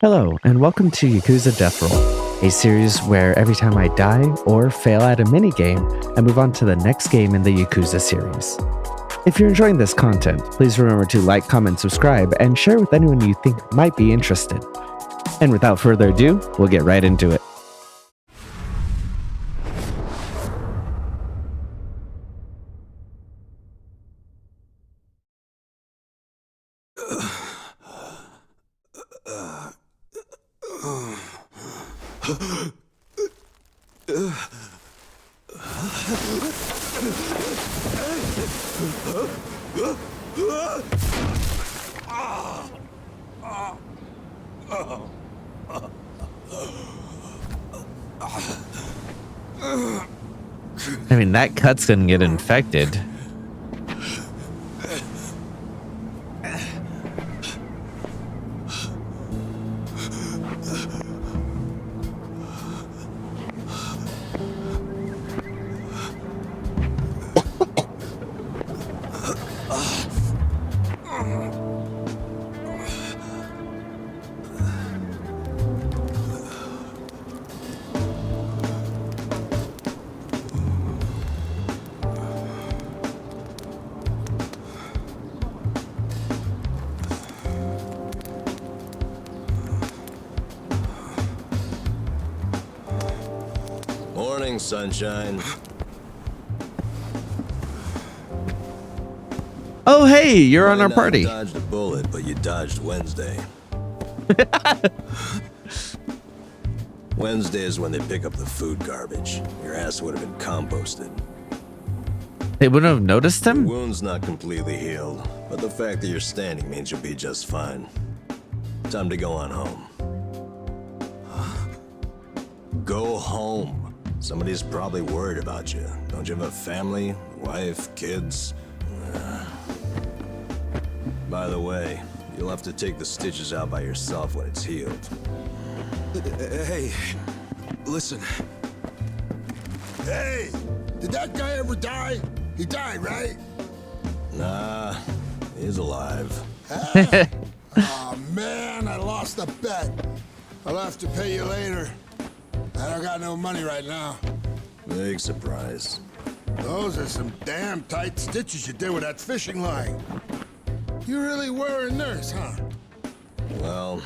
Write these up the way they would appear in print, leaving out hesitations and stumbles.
Hello, and welcome to Yakuza Death Roll, a series where every time I die or fail at a minigame, I move on to the next game in the Yakuza series. If you're enjoying this content, please remember to like, comment, subscribe, and share with anyone you think might be interested. And without further ado, we'll get right into it. I mean, that cut's gonna get infected. Morning, sunshine. Oh, hey, you're on our party. You dodged a bullet, but you dodged Wednesday. Wednesday is when they pick up the food garbage. Your ass would have been composted. They wouldn't have noticed him? Your wound's not completely healed, but the fact that you're standing means you'll be just fine. Time to go on home. Go home. Somebody's probably worried about you. Don't you have a family, wife, kids? By the way, you'll have to take the stitches out by yourself when it's healed. Hey, listen. Hey, did that guy ever die? He died, right? Nah, he's alive. Oh man, I lost a bet. I'll have to pay you later. I don't got no money right now. Big surprise. Those are some damn tight stitches you did with that fishing line. You really were a nurse, huh? Well,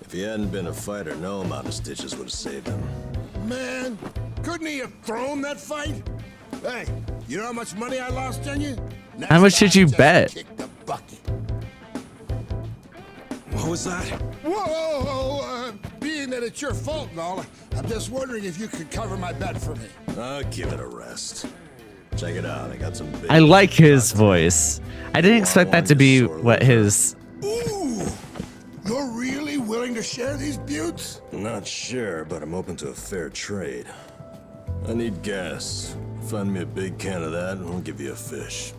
if he hadn't been a fighter, no amount of stitches would have saved him. Man, couldn't he have thrown that fight? Hey, you know how much money I lost on you? How much did you bet? Kick the bucket. What was that? Whoa, being that it's your fault and all, I'm just wondering if you could cover my bet for me. I'll give it a rest. Check it out, I got some big... I like his voice. I didn't expect that to be what his... Ooh, you're really willing to share these buttes? Not sure, but I'm open to a fair trade. I need gas. Find me a big can of that, and I'll give you a fish.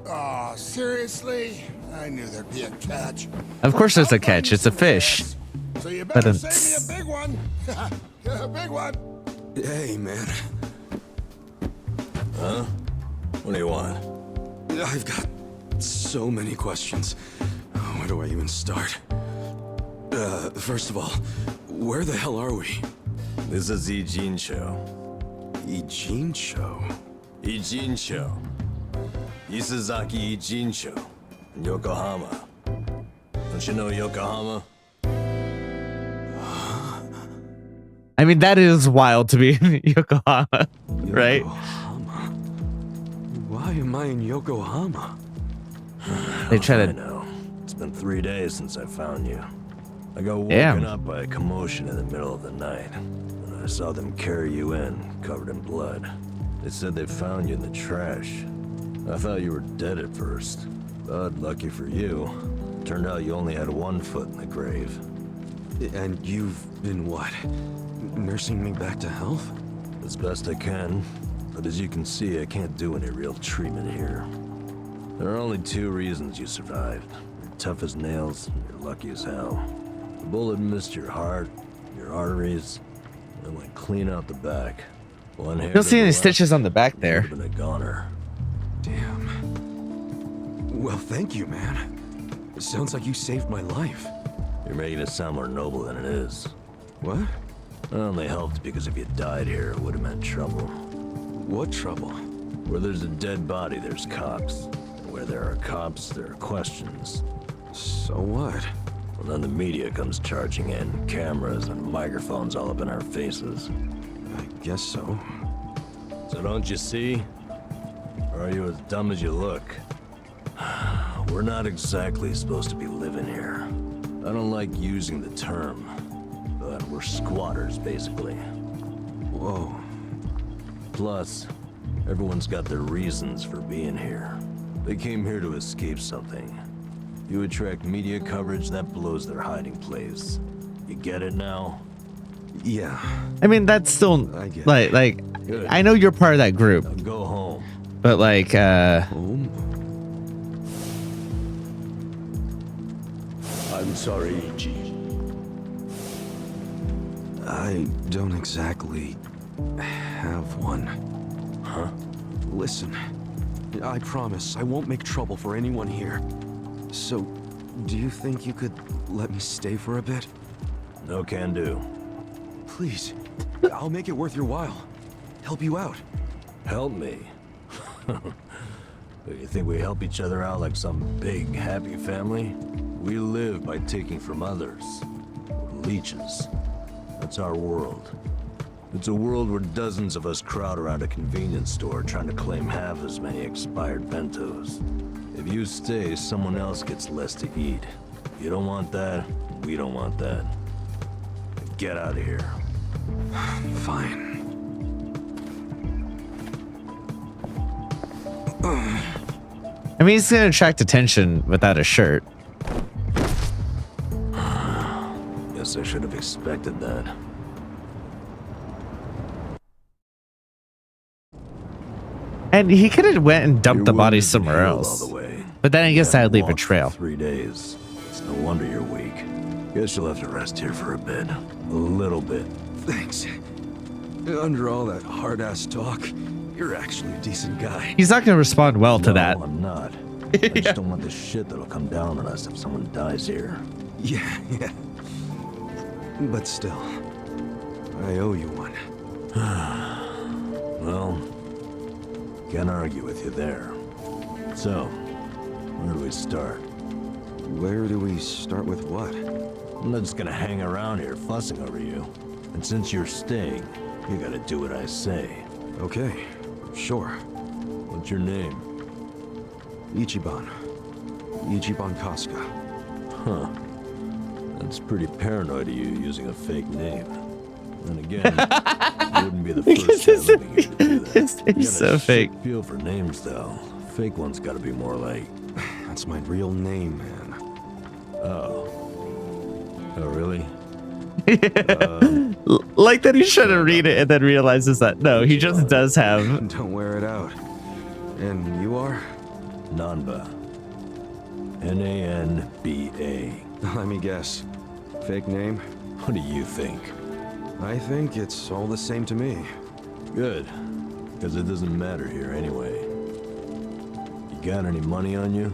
Oh, seriously? I knew there'd be a catch. Of course there's a catch. It's a fish. So you better But save me a big one. A big one. Hey, man. Huh? What do you want? I've got so many questions. Where do I even start? First of all, where the hell are we? This is Ijincho. Ijincho? Ijincho. Isazaki Ijincho. In Yokohama. Don't you know Yokohama? I mean, that is wild to be in Yokohama, right? Yokohama? Why am I in Yokohama? They try I to... know. It's been 3 days since I found you. I got woken up by a commotion in the middle of the night. And I saw them carry you in, covered in blood. They said they found you in the trash. I thought you were dead at first. But lucky for you, turned out you only had one foot in the grave. And you've been what? Nursing me back to health? As best I can, but as you can see, I can't do any real treatment here. There are only 2 reasons you survived. You're tough as nails, and you're lucky as hell. The bullet missed your heart, your arteries, and went clean out the back. One hair You'll to see the any left, stitches on the back you there. would've been a goner. Damn. Well, thank you, man. It sounds like you saved my life. You're making it sound more noble than it is. What? It only helped because if you died here, it would have meant trouble. What trouble? Where there's a dead body, there's cops. And where there are cops, there are questions. So what? Well, then the media comes charging in, cameras and microphones all up in our faces. I guess so. So don't you see? Or are you as dumb as you look? We're not exactly supposed to be living here. I don't like using the term, but we're squatters, basically. Whoa. Plus, everyone's got their reasons for being here. They came here to escape something. You attract media coverage, that blows their hiding place. You get it now? Yeah. I mean, that's still I get like Good. I know you're part of that group, Now go home. but like Home? I'm sorry, Ichi. I don't exactly have one. Huh? Listen, I promise I won't make trouble for anyone here. So, do you think you could let me stay for a bit? No can do. Please, I'll make it worth your while. Help you out. Help me? You think we help each other out like some big, happy family? We live by taking from others. We're leeches. That's our world. It's a world where dozens of us crowd around a convenience store trying to claim half as many expired bentos. If you stay, someone else gets less to eat. You don't want that, we don't want that. Get out of here. Fine. I mean, he's gonna attract attention without a shirt. Guess I should have expected that. And he could have went and dumped Your the wound body isn't somewhere healed else. all the way. But then I guess that would leave a Walked for trail. 3 days. It's no wonder you're weak. Guess you'll have to rest here for a bit. A little bit. Thanks. Under all that hard-ass talk, you're actually a decent guy. He's not gonna respond well to that. No, I'm not. I just don't want the shit that'll come down on us if someone dies here. Yeah. But still, I owe you one. Well, can't argue with you there. So, where do we start? Where do we start with what? I'm not just gonna hang around here fussing over you. And since you're staying, you gotta do what I say. Okay, sure. What's your name? Ichiban. Ichiban Casca. Huh. That's pretty paranoid of you using a fake name. And again, you wouldn't be the first guy living here to do that. His You name's got a so fake. shit feel for names, though. Fake ones gotta be more like... That's my real name, man. Oh. Oh, really? Like that he's trying to read it and then realizes that no, he just does have. Don't wear it out. And you are? Nanba. N-A-N-B-A. Let me guess. Fake name? What do you think? I think it's all the same to me. Good. Because it doesn't matter here anyway. You got any money on you?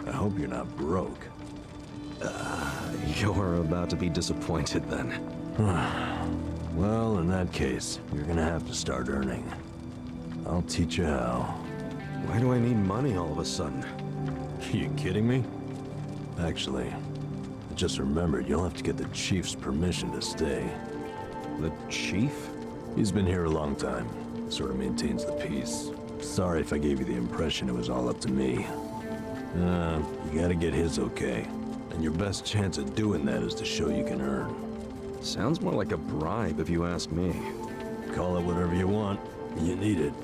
I hope you're not broke. You're about to be disappointed then. Well, in that case, you're gonna have to start earning. I'll teach you how. Why do I need money all of a sudden? You kidding me? Actually, I just remembered you'll have to get the chief's permission to stay. The chief? He's been here a long time. Sort of maintains the peace. Sorry if I gave you the impression it was all up to me. You gotta get his okay. And your best chance at doing that is to show you can earn. Sounds more like a bribe if you ask me. Call it whatever you want. You need it.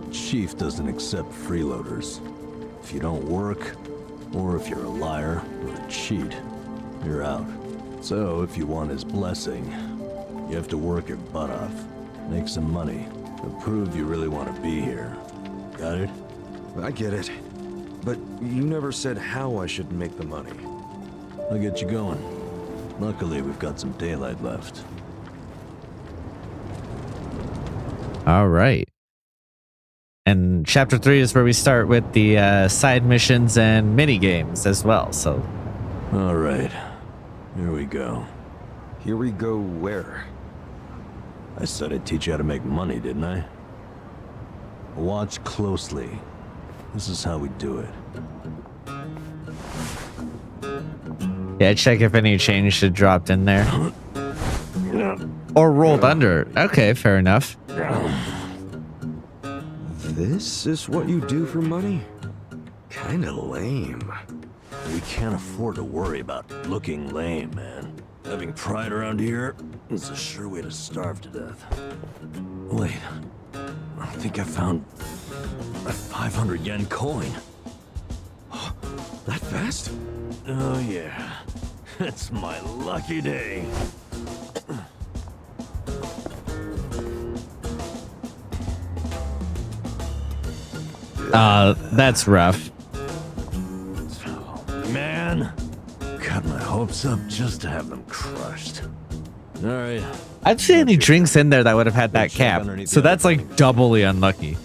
The chief doesn't accept freeloaders. If you don't work, or if you're a liar or a cheat, you're out. So if you want his blessing, you have to work your butt off, make some money, to prove you really want to be here. Got it? I get it. But you never said how I should make the money. I'll get you going. Luckily, we've got some daylight left. All right. And chapter 3 is where we start with the side missions and mini games as well. So All right. Here we go. Here we go where? I said I'd teach you how to make money, didn't I? Watch closely. This is how we do it. Yeah, check if any change had dropped in there. Or rolled under. Okay, fair enough. This is what you do for money? Kinda lame. We can't afford to worry about looking lame, man. Having pride around here is a sure way to starve to death. Wait, I think I found a 500 yen coin. That fast? Oh yeah, it's my lucky day. That's rough. Man, got my hopes up just to have them crushed. All right. I'd see any drinks in there that would have had that cap. So that's like doubly unlucky.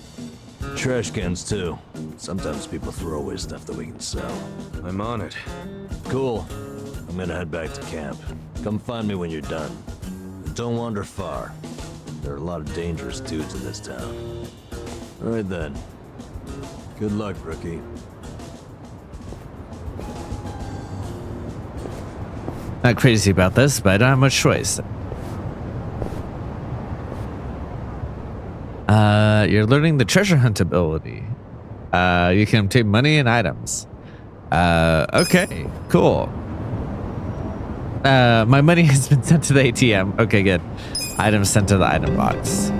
Trash cans too. Sometimes people throw away stuff that we can sell. I'm on it. Cool. I'm gonna head back to camp. Come find me when you're done. And don't wander far. There are a lot of dangerous dudes in this town. All right then. Good luck, rookie. Not crazy about this, but I don't have much choice. You're learning the treasure hunt ability. You can obtain money and items. Okay, cool. My money has been sent to the ATM. Okay, good. Items sent to the item box.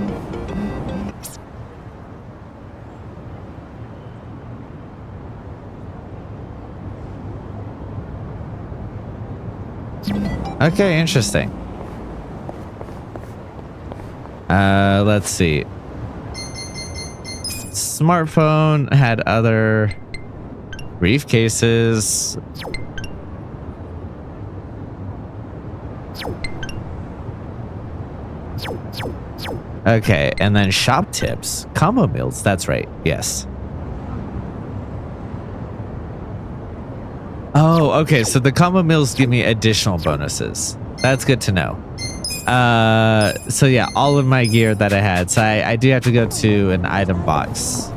Okay, interesting. Let's see. Smartphone had other briefcases. Okay, and then shop tips. Combo meals, that's right, yes. Oh, okay, so the combo meals give me additional bonuses. That's good to know. So yeah, all of my gear that I had. So I do have to go to an item box.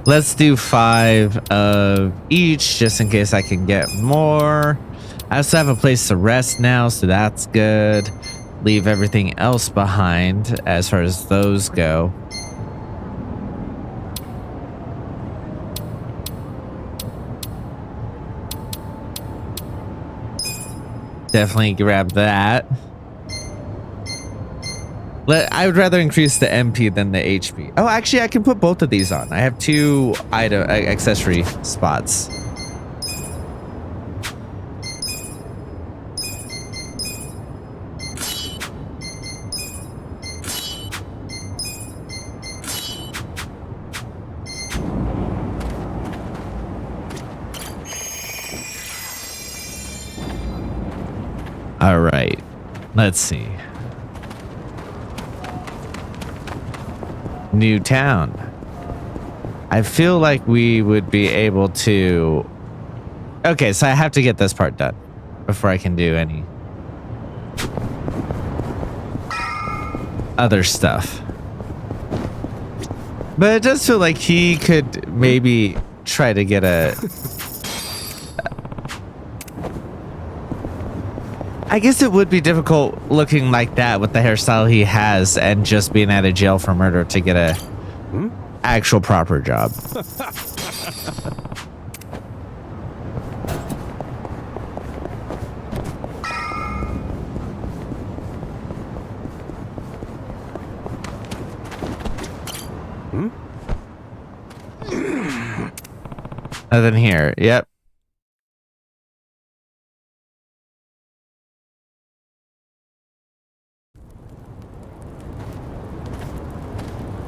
Let's do 5 of each, just in case I can get more. I also have a place to rest now, so that's good. Leave everything else behind as far as those go. Definitely grab that. I would rather increase the MP than the HP. Oh, actually, I can put both of these on. I have 2 item accessory spots. All right, let's see. New town. I feel like we would be able to... Okay, so I have to get this part done before I can do any other stuff. But it does feel like he could maybe try to get a... I guess it would be difficult looking like that with the hairstyle he has and just being out of jail for murder to get a actual proper job. Nothing here. Yep.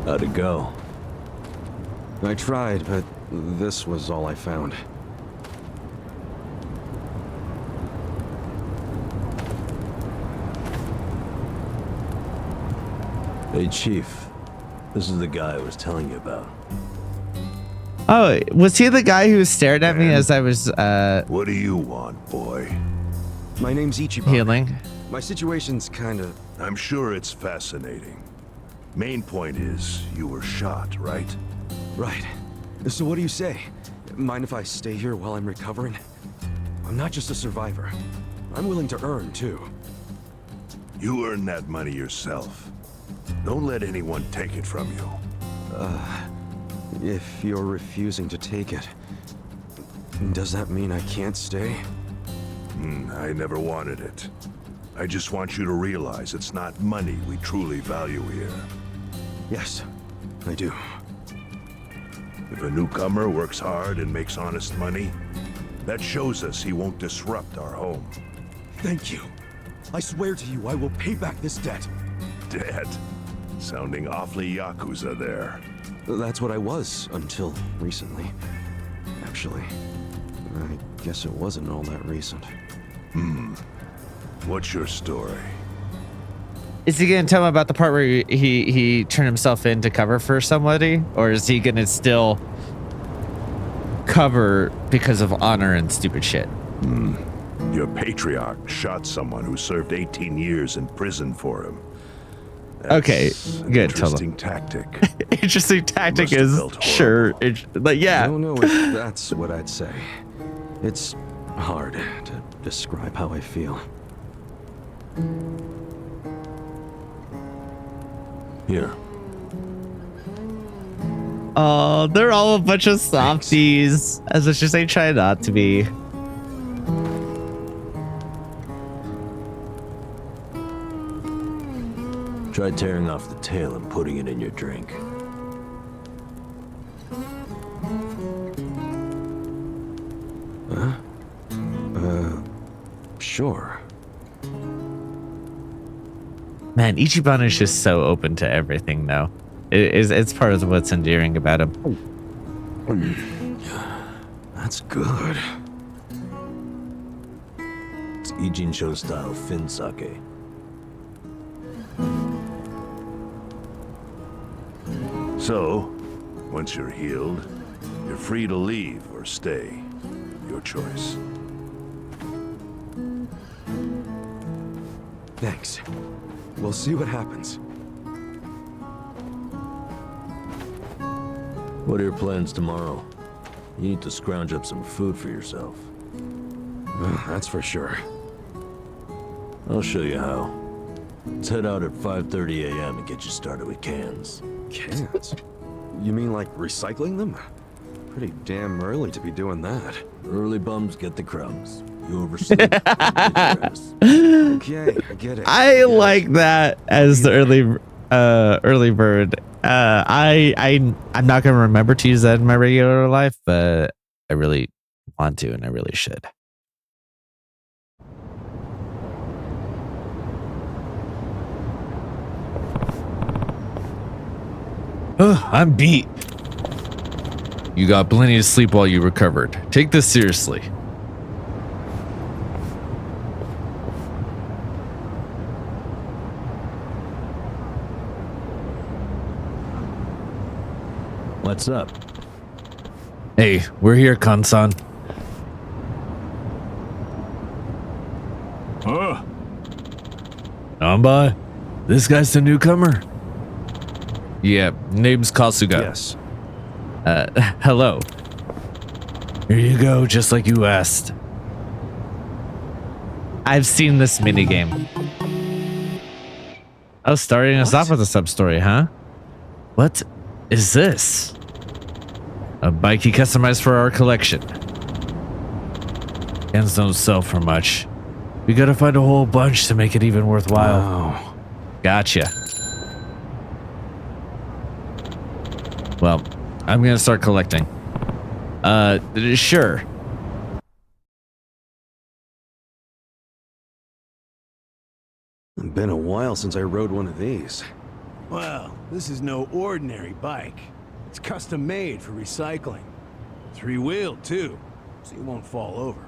How'd it go? I tried, but this was all I found. Hey, Chief. This is the guy I was telling you about. Oh, was he the guy who stared at me as I was What do you want, boy? My name's Ichiban. healing? My situation's kinda... I'm sure it's fascinating. Main point is, you were shot, right? Right. So what do you say? Mind if I stay here while I'm recovering? I'm not just a survivor. I'm willing to earn, too. You earn that money yourself. Don't let anyone take it from you. If you're refusing to take it, does that mean I can't stay? I never wanted it. I just want you to realize it's not money we truly value here. Yes, I do. If a newcomer works hard and makes honest money, that shows us he won't disrupt our home. Thank you. I swear to you I will pay back this debt. Dead. Sounding awfully Yakuza there. That's what I was until recently. Actually, I guess it wasn't all that recent. What's your story? Is he gonna tell him about the part where he turned himself in to cover for somebody, or is he gonna still cover because of honor and stupid shit? Your patriarch shot someone who served 18 years in prison for him. Okay, An good. Tell Interesting him. tactic. Interesting tactic Must have is felt sure. Like I yeah. don't know if that's what I'd say. It's hard to describe how I feel. Here. Oh, they're all a bunch of softies. As much as they try not to be. Try tearing off the tail and putting it in your drink. Sure. Man, Ichiban is just so open to everything now. It's part of what's endearing about him. That's good. It's Ijincho style fin sake. So, once you're healed, you're free to leave or stay. Your choice. Thanks. We'll see what happens. What are your plans tomorrow? You need to scrounge up some food for yourself. That's for sure. I'll show you how. Let's head out at 5:30 a.m. and get you started with cans. Cans? You mean like recycling them? Pretty damn early to be doing that. Early bums get the crumbs. You oversleep. Get your ass. Okay, I get it. I like that as the early bird. I'm not gonna remember to use that in my regular life, but I really want to, and I really should. I'm beat. You got plenty of sleep while you recovered. Take this seriously. What's up? Hey, we're here, Kansan. Namba, this guy's the newcomer? Yeah, name's Kasuga. Yes. Hello. Here you go, just like you asked. I've seen this minigame. Oh, starting us off with a sub-story, huh? What is this? A bike he customized for our collection. Cans don't sell for much. We gotta find a whole bunch to make it even worthwhile. Wow. Gotcha. Well, I'm gonna start collecting. Sure. It's been a while since I rode one of these. Well, this is no ordinary bike. It's custom made for recycling. 3-wheeled too, so you won't fall over.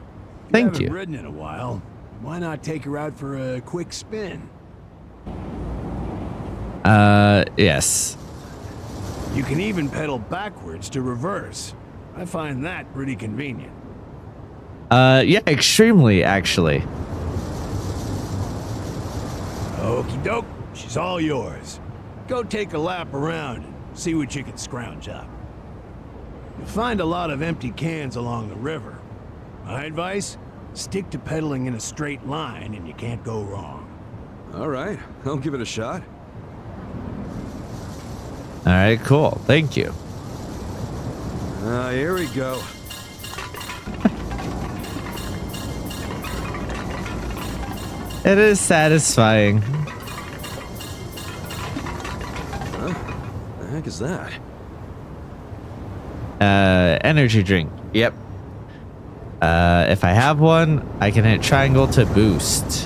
Thank Haven't you. ridden in a while. Why not take her out for a quick spin? Yes. You can even pedal backwards to reverse. I find that pretty convenient. Yeah, extremely, actually. Okie doke, she's all yours. Go take a lap around and see what you can scrounge up. You'll find a lot of empty cans along the river. My advice? Stick to pedaling in a straight line and you can't go wrong. All right, I'll give it a shot. All right, cool. Thank you. Here we go. It is satisfying. Huh? The heck is that? Energy drink. Yep. If I have one, I can hit triangle to boost.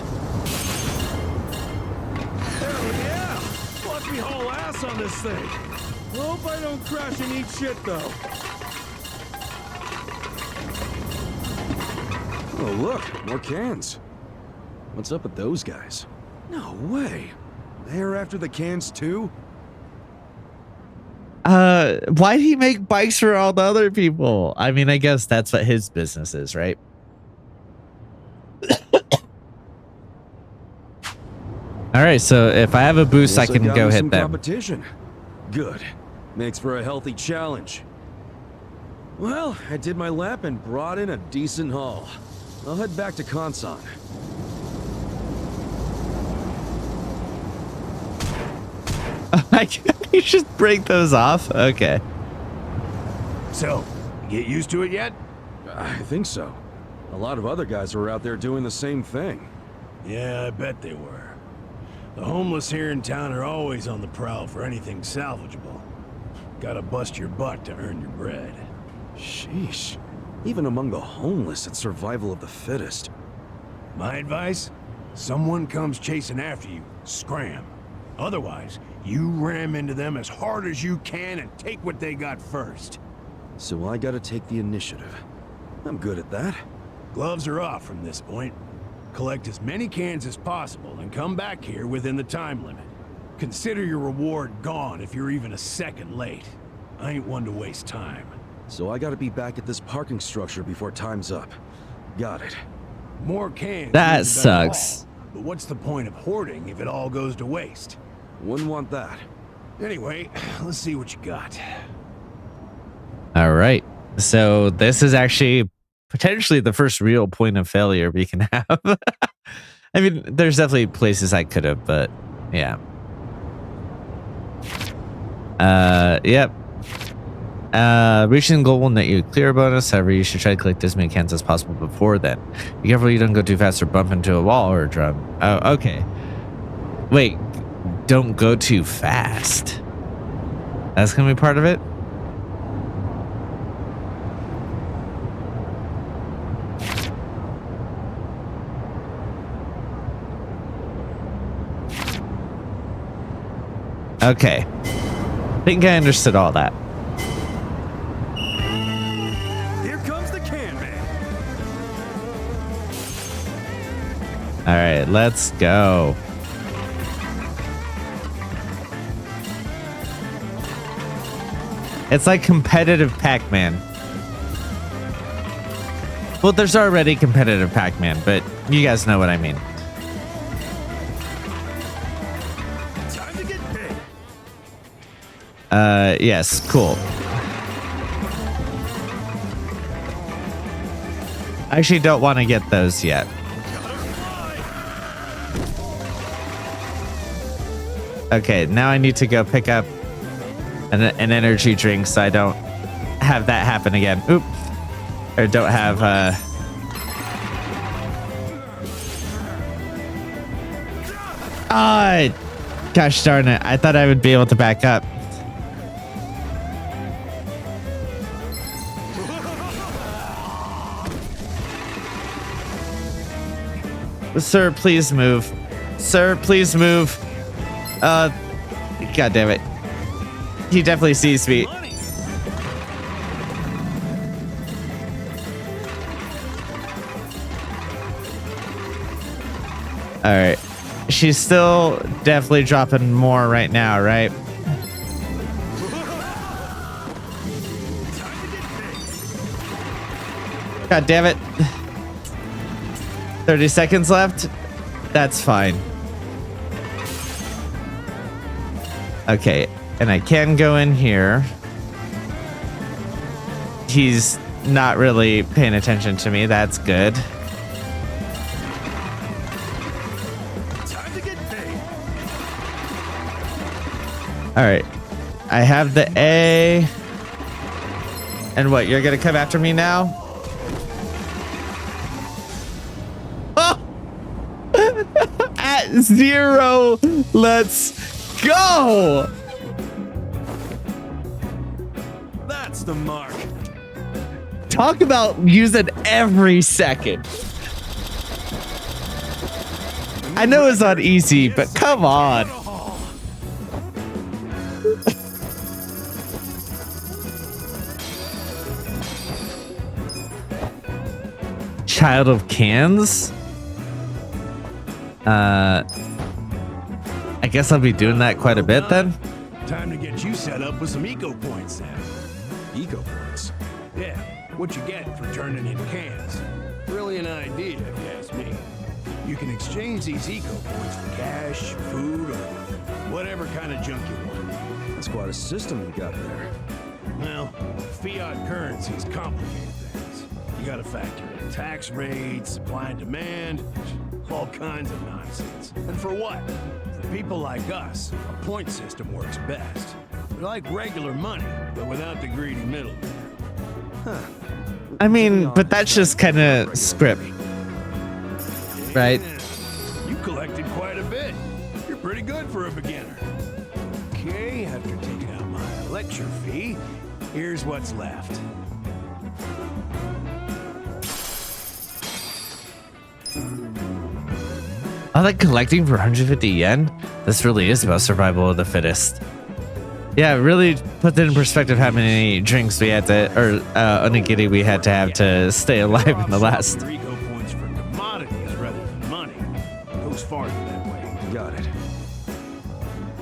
Hell yeah! Watch me haul ass on this thing. Hope I don't crash and eat shit though. Oh, look, more cans. What's up with those guys? No way. They're after the cans too? Why'd he make bikes for all the other people? I mean, I guess that's what his business is, right? All right, so if I have a boost, I Guess can got go me hit some them. competition. Good. Makes for a healthy challenge. Well, I did my lap and brought in a decent haul. I'll head back to Konsan. You should break those off. Okay. So, you get used to it yet? I think so. A lot of other guys were out there doing the same thing. Yeah, I bet they were. The homeless here in town are always on the prowl for anything salvageable. Gotta bust your butt to earn your bread. Sheesh. Even among the homeless, it's survival of the fittest. My advice? Someone comes chasing after you, scram. Otherwise, you ram into them as hard as you can and take what they got first. So I gotta take the initiative. I'm good at that. Gloves are off from this point. Collect as many cans as possible and come back here within the time limit. Consider your reward gone if you're even a second late. I ain't one to waste time. So I gotta be back at this parking structure before time's up. Got it. More cans. That means a better sucks. haul. But what's the point of hoarding if it all goes to waste? Wouldn't want that. Anyway, let's see what you got. All right. So this is actually potentially the first real point of failure we can have. I mean, there's definitely places I could have, but yeah. Yep. Reaching the goal will net you a clear bonus. However, you should try to collect as many cans as possible before then. Be careful you don't go too fast or bump into a wall or a drum. Oh, okay. Wait, don't go too fast. That's gonna be part of it? Okay. I think I understood all that. Here comes the can man. All right, let's go. It's like competitive Pac-Man. Well, there's already competitive Pac-Man, but you guys know what I mean. Time to get big. Yes, cool. I actually don't want to get those yet. Okay, now I need to go pick up an energy drink so I don't have that happen again. Oop. Or don't have, gosh darn it. I thought I would be able to back up. Sir, please move. Sir, please move. God damn it. He definitely sees me. All right. She's still definitely dropping more right now, right? God damn it. 30 seconds left. That's fine. Okay. And I can go in here. He's not really paying attention to me. That's good. All right. I have the A. And what? You're going to come after me now? Oh! At 0. Let's go. That's the mark. Talk about using every second. I know it's not easy, but come on. Child of cans? I guess I'll be doing that quite a bit then. Time to get you set up with some eco points then. Eco points. Yeah, what you get for turning in cans. Really an idea, if you ask me. You can exchange these eco points for cash, food, or whatever kind of junk you want. That's quite a system you got there. Well, fiat currencies complicate things. You gotta factor in tax rates, supply and demand, all kinds of nonsense. And for what? For people like us, a point system works best. They're like regular money, but without the greedy middleman. Huh. I mean, but that's just kind of script, right? Yeah, you collected quite a bit. You're pretty good for a beginner. Okay, after taking out my lecture fee, here's what's left. I like collecting for 150 yen. This really is about survival of the fittest. Yeah, it really put it in perspective how many drinks we had to, or onigiri we had to have to stay alive in the last. Eco points for commodities rather than money. Goes farther that way. Got it.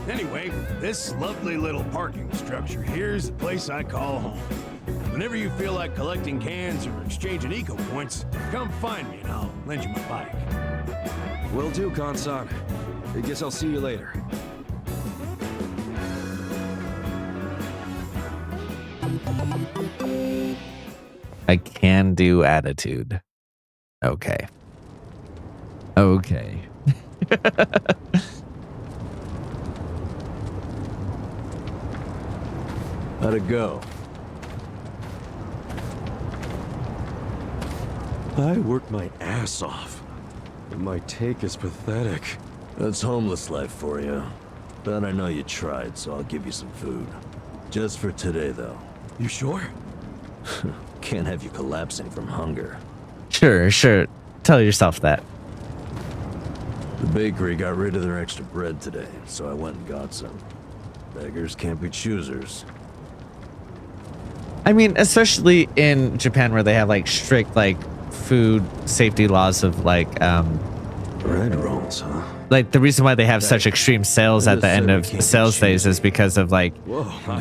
Anyway, this lovely little parking structure here's the place I call home. Whenever you feel like collecting cans or exchanging eco points, come find me and I'll lend you my bike. Will do, Kansan. I guess I'll see you later. I can do attitude. Okay. Okay. How'd it go? I worked my ass off. And my take is pathetic. That's homeless life for you. But I know you tried, so I'll give you some food. Just for today, though. You sure? Can't have you collapsing from hunger. Sure. Tell yourself that. The bakery got rid of their extra bread today, so I went and got some. Beggars can't be choosers. I mean, especially in Japan where they have like strict like food safety laws of like Bread rolls, huh? like the reason why they have such extreme sales at the end of sales days is because of like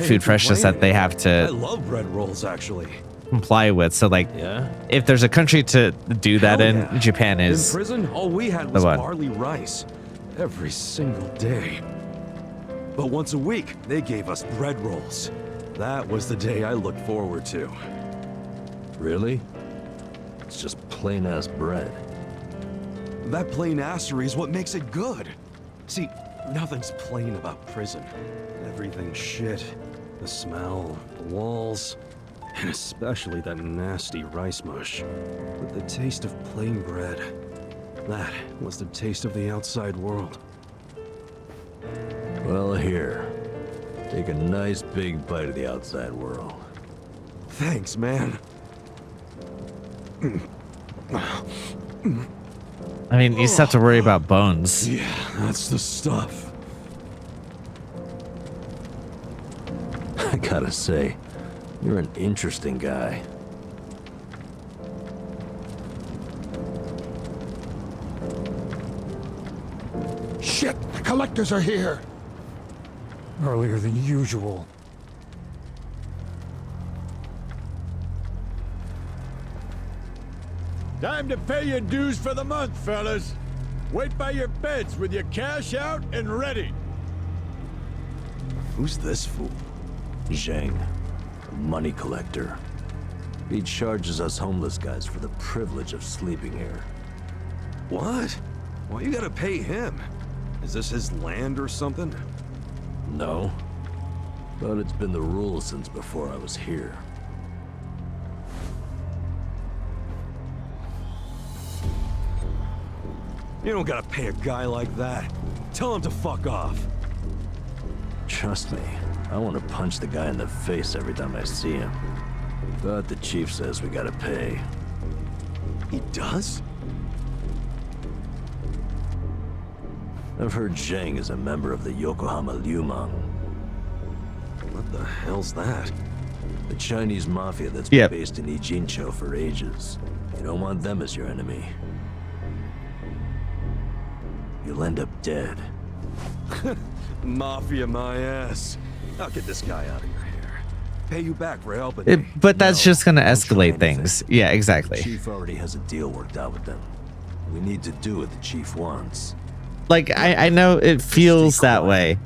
food freshness that they have I to love bread rolls, actually. comply with. So like Yeah? if there's a country to do that Hell in, yeah. Japan In is. prison, all we had was one. barley rice. Every single day. But once a week, they gave us bread rolls. That was the day I looked forward to. Really? It's just plain-ass bread. That plain assery is what makes it good. See, nothing's plain about prison. Everything's shit. The smell, the walls, and especially that nasty rice mush. But the taste of plain bread, that was the taste of the outside world. Well, here. Take a nice big bite of the outside world. Thanks, man. I mean, you just have to worry about bones. Yeah, that's the stuff. I gotta say, you're an interesting guy. Shit, the collectors are here. Earlier than usual. Time to pay your dues for the month, fellas. Wait by your beds with your cash out and ready. Who's this fool? Zhang, a money collector. He charges us homeless guys for the privilege of sleeping here. What? Why you gotta pay him? Is this his land or something? No, but it's been the rule since before I was here. You don't gotta pay a guy like that. Tell him to fuck off. Trust me, I want to punch the guy in the face every time I see him. But the chief says we gotta pay. He does? I've heard Zhang is a member of the Yokohama Liumang, What the hell's that? the Chinese mafia that's been based in Ijincho for ages. You don't want them as your enemy. You'll end up dead. Mafia my ass. I'll get this guy out of your hair. Pay you back for helping me. But that's just gonna don't try escalate things. anything. Yeah, exactly. The chief already has a deal worked out with them. We need to do what the chief wants. Like, I know it feels that way.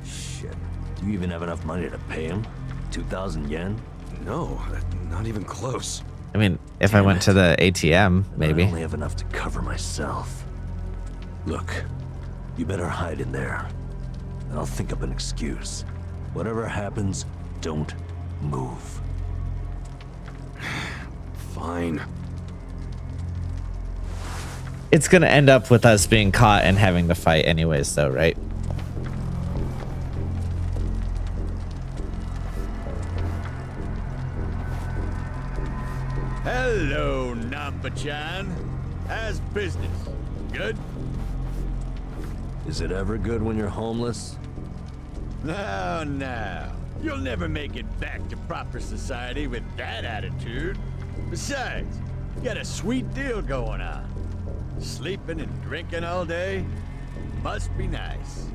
Shit. Do you even have enough money to pay him? 2,000 yen? No, not even close. I mean, if I went to the ATM, I maybe. only have enough to cover myself. Look, you better hide in there. And I'll think up an excuse. Whatever happens, don't move. Fine. It's gonna end up with us being caught and having to fight anyways, though, right? Hello, Namba-chan. How's business? Good? Is it ever good when you're homeless? No. You'll never make it back to proper society with that attitude. Besides, you got a sweet deal going on. Sleeping and drinking all day? Must be nice.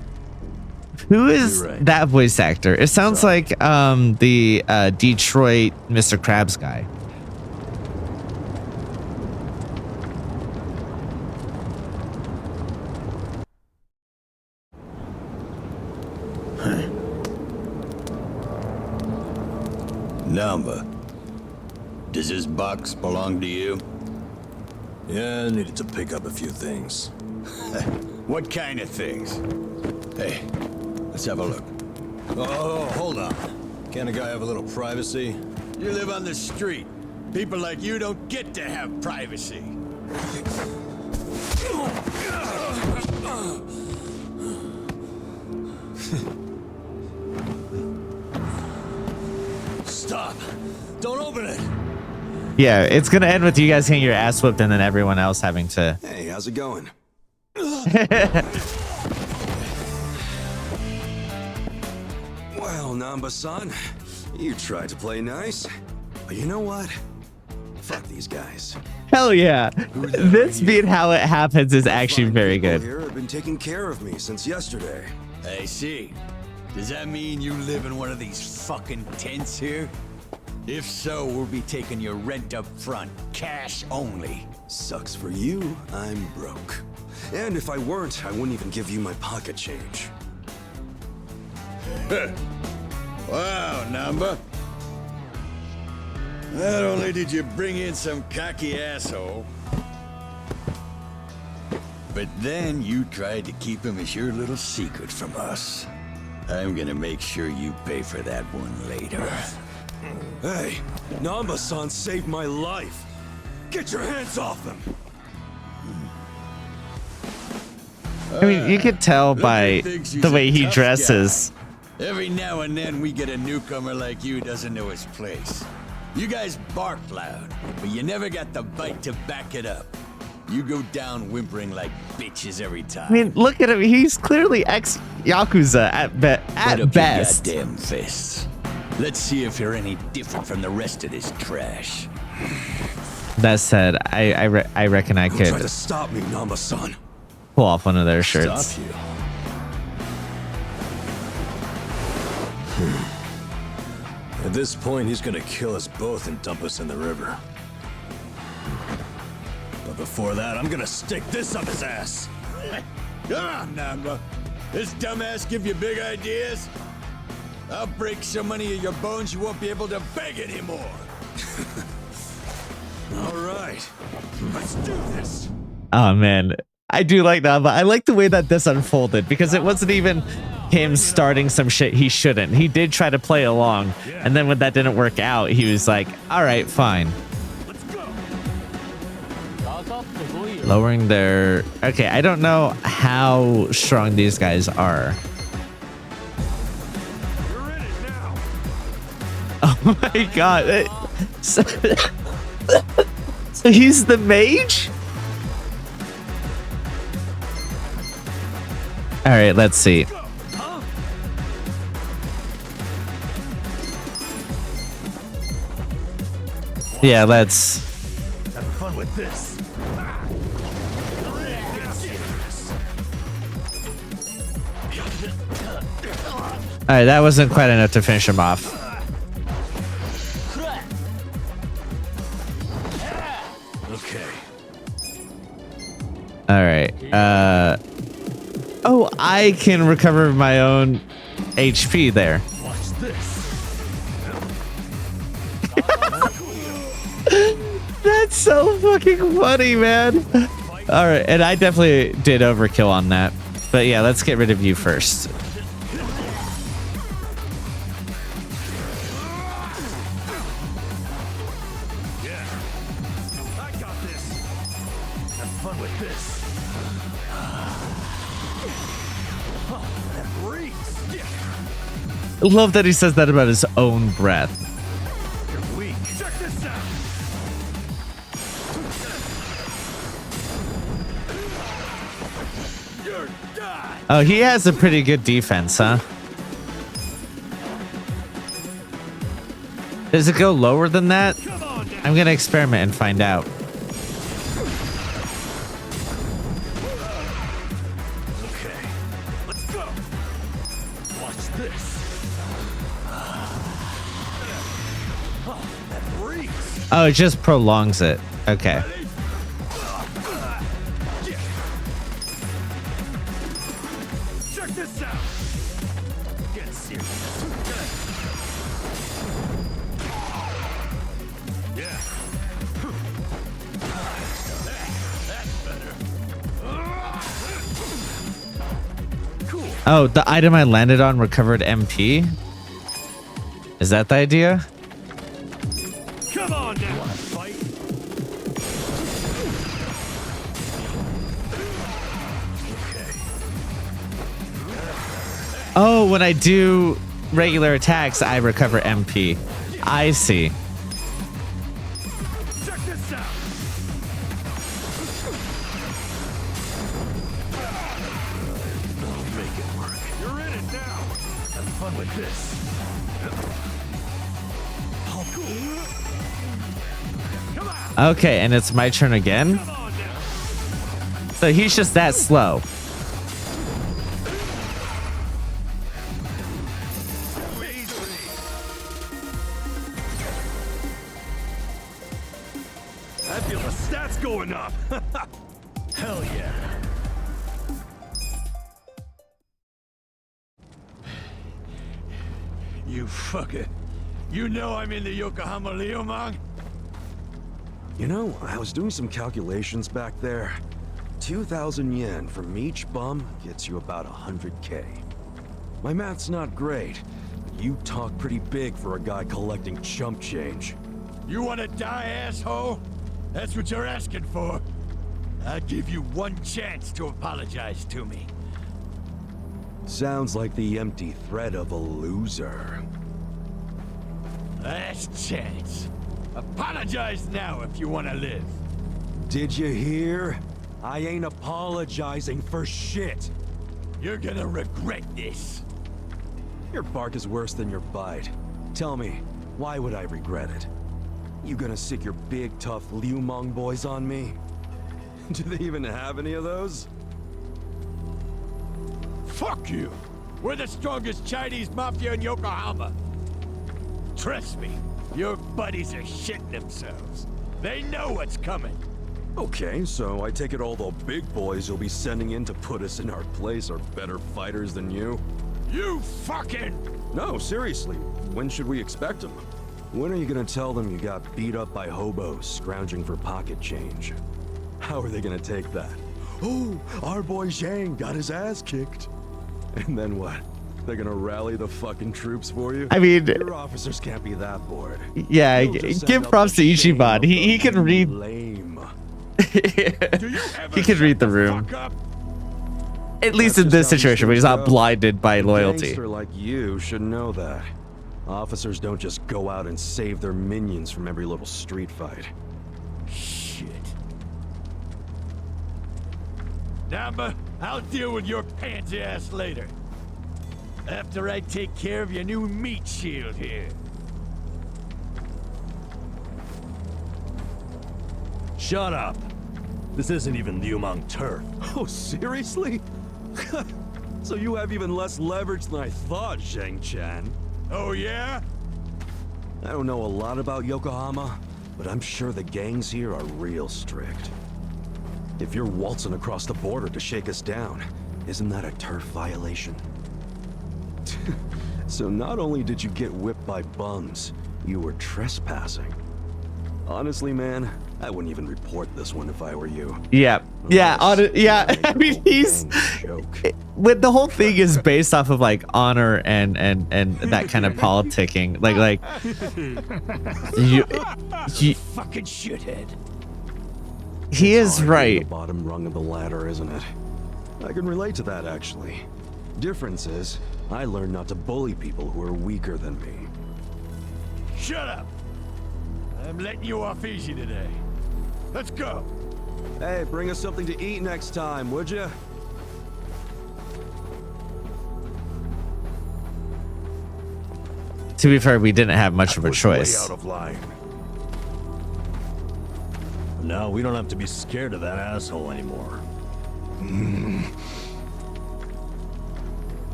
Who is You're right. that voice actor? It sounds like the Detroit Mr. Krabs guy. Namba, does this box belong to you? Yeah, I needed to pick up a few things. What kind of things? Hey, let's have a look. Oh, hold on. Can't a guy have a little privacy? You live on the street. People like you don't get to have privacy. Stop! Don't open it! Yeah, it's gonna end with you guys getting your ass whipped and then everyone else having to. Hey, how's it going? Well, Namba-san, you tried to play nice. But you know what? Fuck these guys. Hell yeah! This being how it happens is actually Fine very people good. Here have been taking care of me since yesterday. I see. Does that mean you live in one of these fucking tents here? If so, we'll be taking your rent up front, cash only. Sucks for you, I'm broke. And if I weren't, I wouldn't even give you my pocket change. Wow, Namba. Not only did you bring in some cocky asshole, but then you tried to keep him as your little secret from us. I'm gonna make sure you pay for that one later. Hey, Namba-san saved my life. Get your hands off him. I mean, you could tell by the way he dresses. Every now and then we get a newcomer like you doesn't know his place. You guys bark loud, but you never got the bite to back it up. You go down whimpering like bitches every time. I mean, look at him. He's clearly ex-Yakuza at Put up your best. goddamn fists. Let's see if you're any different from the rest of this trash. That said, I reckon I Try could to stop me, Namba-san. pull off one of their shirts. Stop you. At this point, he's gonna kill us both and dump us in the river. But before that, I'm gonna stick this up his ass. Come on, Namba. This dumbass give you big ideas? I'll break so many of your bones you won't be able to beg anymore. All right, let's do this. Oh man, I do like that, but I like the way that this unfolded because it wasn't even him starting some shit he shouldn't. He did try to play along, and then when that didn't work out, he was like, all right, fine. Let's go. Lowering their... Okay, I don't know how strong these guys are. You're in it now. Oh my god. So, so he's the mage? All right, let's see. Yeah, let's... Have fun with this. All right, that wasn't quite enough to finish him off. Okay. All right. Oh, I can recover my own HP there. Watch this. That's so fucking funny, man. All right, and I definitely did overkill on that. But yeah, let's get rid of you first. I got this. Have fun with this. Oh, that breathes. I love that he says that about his own breath. You're weak. Check this out. You're done. Oh, he has a pretty good defense, huh? Does it go lower than that? Come on now. I'm gonna experiment and find out. Okay. Let's go. Watch this. Oh, that breathes. Oh, it just prolongs it. Okay. Check this out. Get serious. Yeah. That's better. Cool. Oh, the item I landed on recovered MP? Is that the idea? Come on now. Wanna fight? Oh, when I do regular attacks, I recover MP. I see. Check this out. I'll make it work. You're in it now. Have fun with this. Come on. Okay, and it's my turn again. Come on now. So he's just that slow. I feel the stats going up. Hell yeah. You fucker. You know I'm in the Yokohama Leomang? You know, I was doing some calculations back there. 2,000 yen from each bum gets you about 100K. My math's not great, but you talk pretty big for a guy collecting chump change. You wanna die, asshole? That's what you're asking for. I'll give you one chance to apologize to me. Sounds like the empty threat of a loser. Last chance. Apologize now if you wanna live. Did you hear? I ain't apologizing for shit. You're gonna regret this. Your bark is worse than your bite. Tell me, why would I regret it? You gonna sick your big, tough Liu Meng boys on me? Do they even have any of those? Fuck you! We're the strongest Chinese mafia in Yokohama. Trust me, your buddies are shitting themselves. They know what's coming. Okay, so I take it all the big boys you'll be sending in to put us in our place are better fighters than you? You fucking... No, seriously, when should we expect them? When are you gonna tell them you got beat up by hobos scrounging for pocket change? How are they gonna take that? Oh, our boy Zhang got his ass kicked. And then what? They're gonna rally the fucking troops for you? I mean, your officers can't be that bored. Yeah, give props to Ichiban. He can read. Lame. He can read the room. At least in this situation, where he's not blinded by loyalty. A gangster like you should know that. Officers don't just go out and save their minions from every little street fight. Shit. Namba, I'll deal with your pansy ass later. After I take care of your new meat shield here. Shut up. This isn't even Liu Meng turf. Oh, seriously? So you have even less leverage than I thought, Zhang Chan. Oh, yeah? I don't know a lot about Yokohama, but I'm sure the gangs here are real strict. If you're waltzing across the border to shake us down, isn't that a turf violation? So not only did you get whipped by bums, you were trespassing. Honestly, man, I wouldn't even report this one if I were you. Yeah, yeah, I mean, he's when the whole thing is based off of like honor and that kind of politicking, like you fucking shithead. He is right. The bottom rung of the ladder, isn't it? I can relate to that, actually. Difference is, I learned not to bully people who are weaker than me. Shut up! I'm letting you off easy today. Let's go. Hey, bring us something to eat next time, would you? To be fair, we didn't have much of a choice. Way out of line. Now we don't have to be scared of that asshole anymore.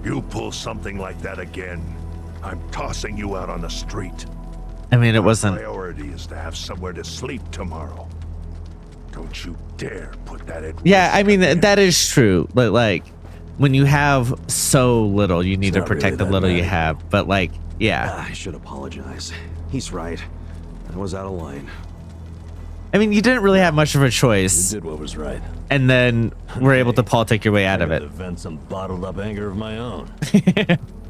You pull something like that again, I'm tossing you out on the street. I mean, it wasn't. My priority is to have somewhere to sleep tomorrow. Don't you dare put that in. Yeah, I mean, that is true. But like, when you have so little, you need to protect the little you have. But like, yeah. I should apologize. He's right. I was out of line. I mean, you didn't really have much of a choice. You did what was right. And then we're able to politic your way out of it. To vent some bottled up anger of my own.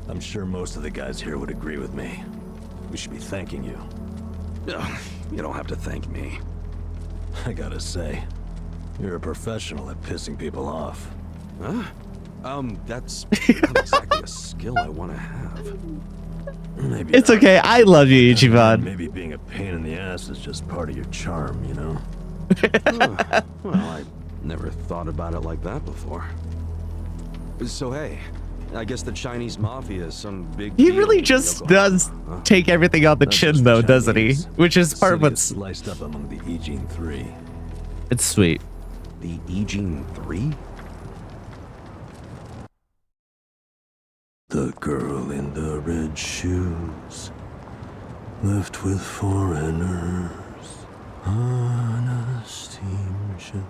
I'm sure most of the guys here would agree with me. We should be thanking you. You don't have to thank me. I gotta say, you're a professional at pissing people off. Huh? That's not exactly a skill I want to have. Maybe it's not. Okay. I love you, Ichiban. Maybe being a pain in the ass is just part of your charm, you know? Well, I never thought about it like that before. So hey, I guess the Chinese mafia is some big He deal really in just Yokohama, does huh? take everything on the Not chin, just though, the doesn't he? Chinese. Which is The part of city is what's sliced up among the Ijin 3. it's sweet. The Ijin 3? The girl in the red shoes left with foreigners on a steamship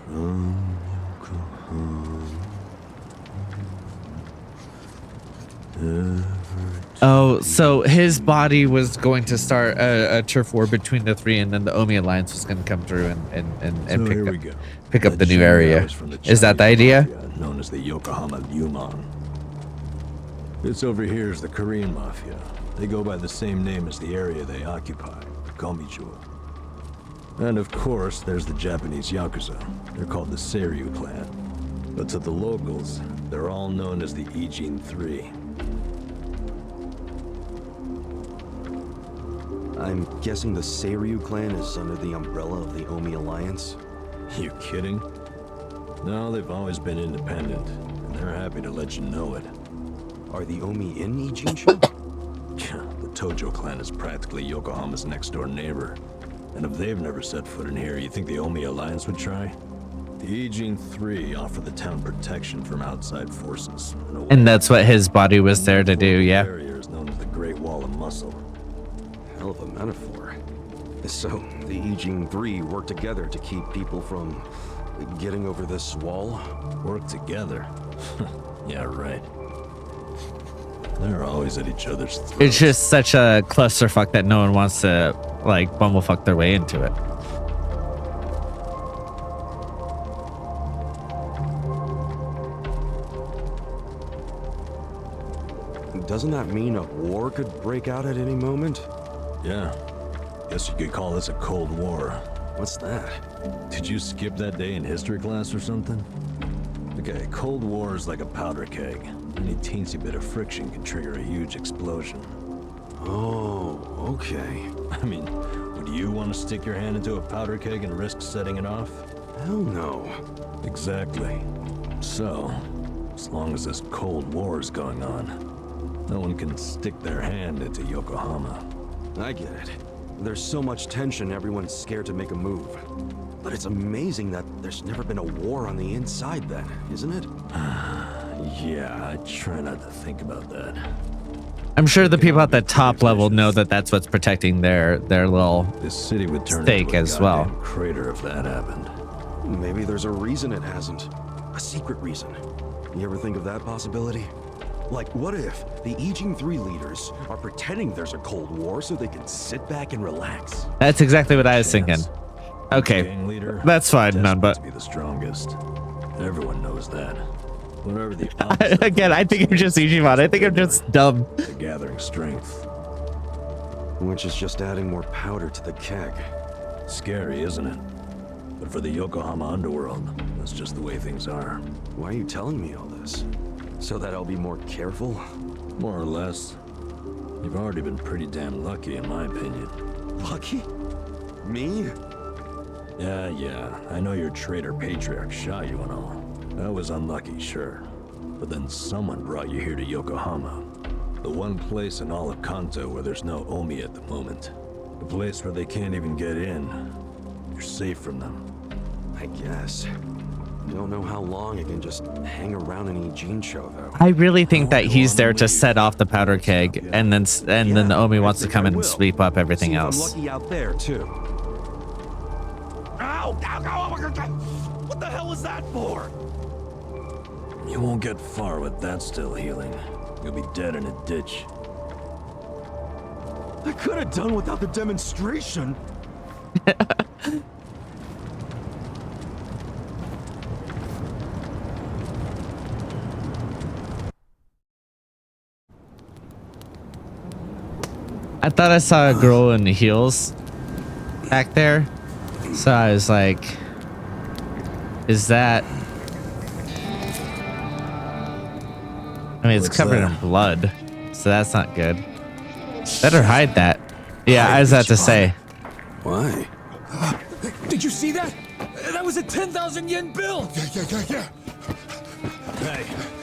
from Yokohama. Oh, so his body was going to start a turf war between the three, and then the Omi Alliance was going to come through and pick up the new area. Is that the idea? Known as the Yokohama Liumang. This over here is the Korean Mafia. They go by the same name as the area they occupy, Komijo. And of course, there's the Japanese Yakuza. They're called the Seiryu clan. But to the locals, they're all known as the Ijin 3. I'm guessing the Seiryu clan is under the umbrella of the Omi Alliance? You kidding? No, they've always been independent, and they're happy to let you know it. Are the Omi in Ijincho? The Tojo clan is practically Yokohama's next-door neighbor. And if they've never set foot in here, you think the Omi Alliance would try? The Ijin 3 offer the town protection from outside forces. And that's what his body was there to do, yeah. The barrier is known as the Great Wall of Muscle. Hell of a metaphor. So, the Ijin 3 work together to keep people from getting over this wall? Work together? Yeah, right. They're always at each other's throats. It's just such a clusterfuck that no one wants to, like, bumblefuck their way into it. Doesn't that mean a war could break out at any moment? Yeah. Guess you could call this a Cold War. What's that? Did you skip that day in history class or something? Okay, Cold War is like a powder keg. Any teensy bit of friction can trigger a huge explosion. Oh, okay. I mean, would you want to stick your hand into a powder keg and risk setting it off? Hell no. Exactly. So, as long as this Cold War is going on, no one can stick their hand into Yokohama. I get it. There's so much tension, everyone's scared to make a move. But it's amazing that there's never been a war on the inside then, isn't it? Yeah, I try not to think about that. I'm sure the people at the top level know that that's what's protecting their little This city would turn stake into a as well. goddamn crater if that happened. Maybe there's a reason it hasn't. A secret reason. You ever think of that possibility? Like, what if the Ijin 3 leaders are pretending there's a Cold War so they can sit back and relax? That's exactly what I was thinking. Okay, Gang leader, that's fine, desperate man, but to be the strongest. Everyone knows that. Whatever the opposite again, I think I'm just Ichiban. I think I'm just dumb. the gathering strength. Which is just adding more powder to the keg. Scary, isn't it? But for the Yokohama underworld, that's just the way things are. Why are you telling me all this? So that I'll be more careful? More or less. You've already been pretty damn lucky, in my opinion. Lucky? Me? Yeah. I know your traitor patriarch shot you and all. That was unlucky, sure. But then someone brought you here to Yokohama. The one place in all of Kanto where there's no Omi at the moment. The place where they can't even get in. You're safe from them. I guess. Don't know how long I can just hang around in Ijincho, though. I really think that he's there to set off the powder keg, and then the Omi wants to come in and sweep up everything See if else. I'm lucky out there too. Ow! What the hell was that for? You won't get far with that still healing. You'll be dead in a ditch. I could have done without the demonstration. I thought I saw a girl in heels back there, so I was like, "Is that?" I mean, it's What's covered that? in blood, so that's not good. Better hide that. Yeah, I was about to say. Why? Did you see that? That was a 10,000 yen bill. Yeah.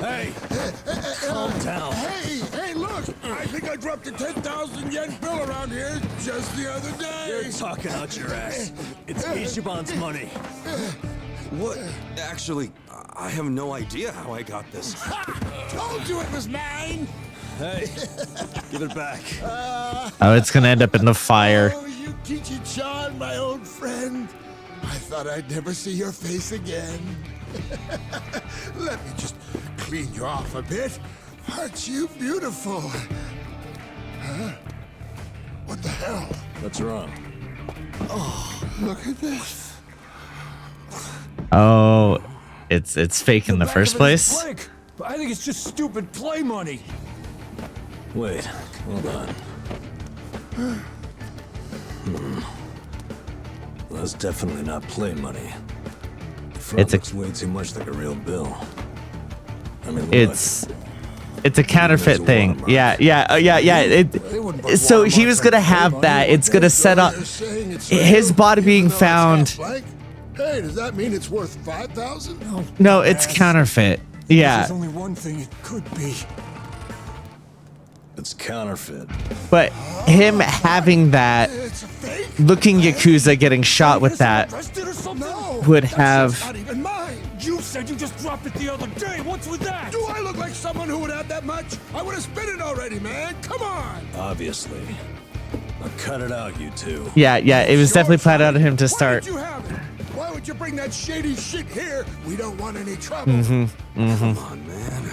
Hey, calm down. Hey, look! I think I dropped a 10,000 yen bill around here just the other day. You're talking out your ass. It's Ichiban's money. What? Actually, I have no idea how I got this. Told you it was mine. Hey, give it back. Oh, it's gonna end up in the fire. Oh, you Kichi-chan, my old friend. I thought I'd never see your face again. Let me just clean you off a bit. Aren't you beautiful? Huh? What the hell? What's wrong? Oh, look at this. Oh, it's fake in the first place. Blank. But I think it's just stupid play money. Wait, hold on. Well, that's definitely not play money. The front looks way too much like a real bill. I mean, look. It's a counterfeit thing. Yeah. So he was gonna have that. It's gonna set up his body being found. Hey, does that mean it's worth 5,000? No, it's counterfeit. There's Yeah. only one thing it could be. It's counterfeit. But him having that, It's a fake. looking Yakuza getting shot with that, Arrested or something? No, would that shit's have. not even mine. You said you just dropped it the other day. What's with that? Do I look like someone who would have that much? I would have spent it already, man. Come on. Obviously. Now cut it out, you two. Yeah, it was definitely planned out of him to Why start. did you have it? Why would you bring that shady shit here? We don't want any trouble. Come on, man.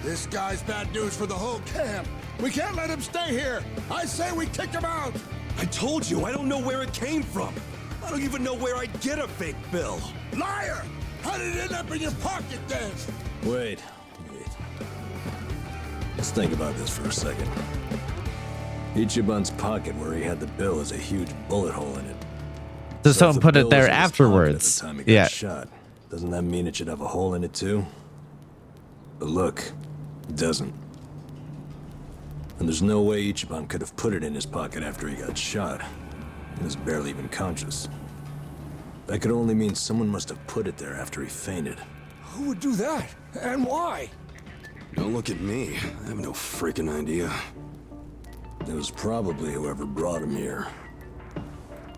This guy's bad news for the whole camp. We can't let him stay here. I say we kick him out. I told you, I don't know where it came from. I don't even know where I'd get a fake bill. Liar! How did it end up in your pocket then? Wait. Let's think about this for a second. Ichiban's pocket where he had the bill has a huge bullet hole in it. So if someone the put it bill there was in his pocket afterwards. At the time he got Yeah. shot. Doesn't that mean it should have a hole in it too? But look, it doesn't. And there's no way Ichiban could have put it in his pocket after he got shot. He was barely even conscious. That could only mean someone must have put it there after he fainted. Who would do that? And why? Don't look at me. I have no freaking idea. It was probably whoever brought him here.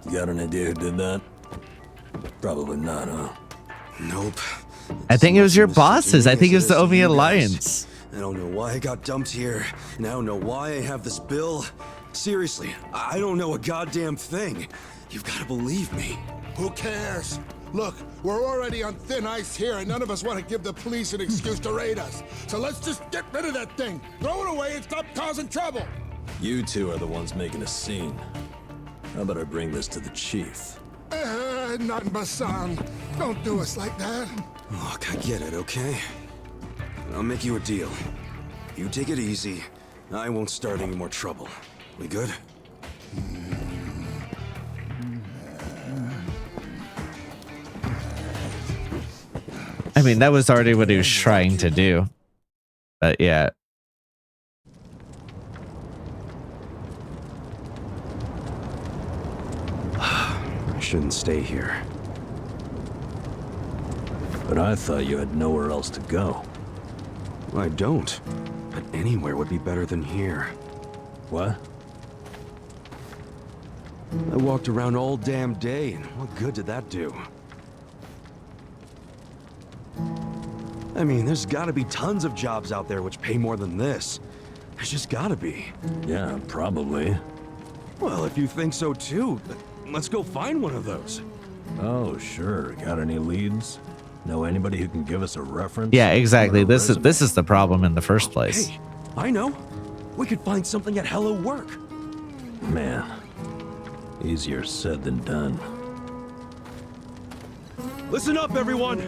You got an idea who did that? Probably not, huh? Nope. I think it was your Mr. bosses. I think it was the Genius Omi is you guys. Alliance. I don't know why I got dumped here, and I don't know why I have this bill. Seriously, I don't know a goddamn thing. You've got to believe me. Who cares? Look, we're already on thin ice here, and none of us want to give the police an excuse to raid us. So let's just get rid of that thing. Throw it away and stop causing trouble. You two are the ones making a scene. How about I bring this to the chief? Not Basan. Don't do us like that. Look, I get it, okay? I'll make you a deal. You take it easy. I won't start any more trouble. We good? I mean, that was already what he was trying to do. But yeah. I shouldn't stay here. But I thought you had nowhere else to go. I don't. But anywhere would be better than here. What? I walked around all damn day, and what good did that do? I mean, there's gotta be tons of jobs out there which pay more than this. There's just gotta be. Yeah, probably. Well, if you think so too, let's go find one of those. Oh, sure. Got any leads? Know anybody who can give us a reference? Yeah, exactly. Or a This resume? is the problem in the first place. Hey, I know. We could find something at Hello Work. Man, easier said than done. Listen up, everyone!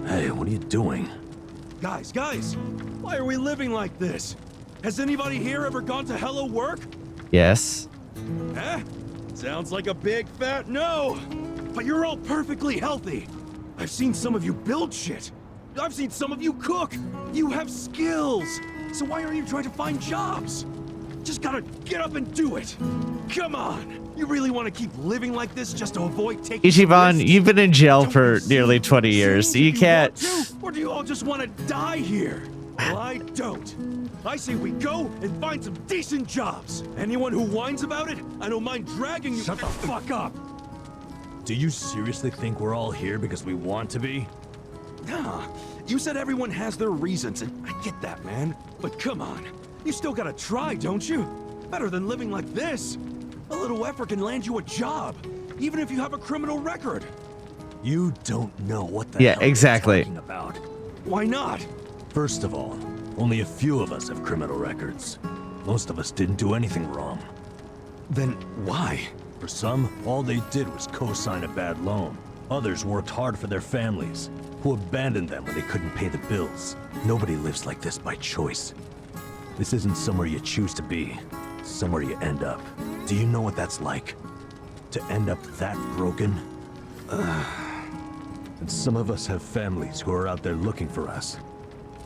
Hey, what are you doing? Guys, why are we living like this? Has anybody here ever gone to Hello Work? Yes. Huh? Sounds like a big fat no! But you're all perfectly healthy. I've seen some of you build shit. I've seen some of you cook. You have skills. So why aren't you trying to find jobs? Just gotta get up and do it. Come on. You really want to keep living like this just to avoid taking Ichiban, risks? you've been in jail for nearly 20 years. So you Do can't. want to, or do you all just want to die here? Well, I don't. I say we go and find some decent jobs. Anyone who whines about it, I don't mind dragging you. Shut the fuck up! Do you seriously think we're all here because we want to be? Nah, you said everyone has their reasons, and I get that, man. But come on, you still gotta try, don't you? Better than living like this. A little effort can land you a job, even if you have a criminal record. You don't know what the Yeah, hell you're exactly. talking about. Why not? First of all, only a few of us have criminal records. Most of us didn't do anything wrong. Then why? For some, all they did was co-sign a bad loan. Others worked hard for their families, who abandoned them when they couldn't pay the bills. Nobody lives like this by choice. This isn't somewhere you choose to be, it's somewhere you end up. Do you know what that's like? To end up that broken? And some of us have families who are out there looking for us.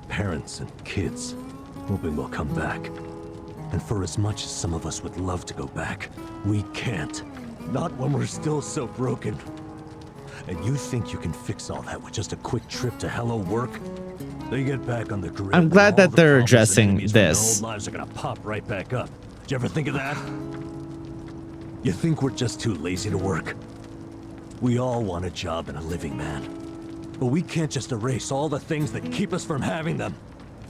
Parents and kids, hoping we'll come back. And for as much as some of us would love to go back, we can't. Not when we're still so broken. And you think you can fix all that with just a quick trip to Hello Work? They get back on the grid. I'm glad and all that the they're problems and addressing enemies from their this. old lives are gonna pop right back up. Did you ever think of that? You think we're just too lazy to work? We all want a job and a living, man. But we can't just erase all the things that keep us from having them.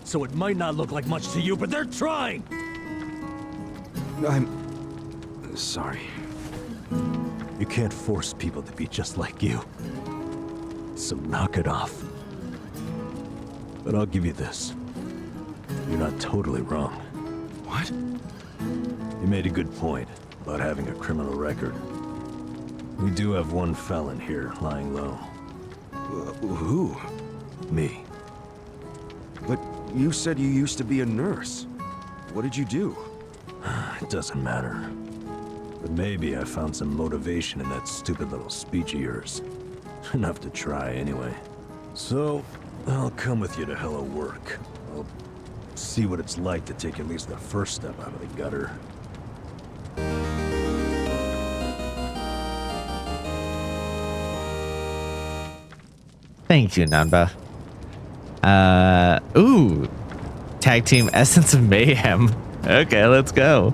So it might not look like much to you, but they're trying! I'm... sorry. You can't force people to be just like you. So knock it off. But I'll give you this. You're not totally wrong. What? You made a good point about having a criminal record. We do have one felon here lying low. Who? Me. But you said you used to be a nurse. What did you do? It doesn't matter. But maybe I found some motivation in that stupid little speech of yours. Enough to try, anyway. So, I'll come with you to Hello Work. I'll see what it's like to take at least the first step out of the gutter. Thank you, Nanba. Ooh. Tag team Essence of Mayhem. Okay, let's go.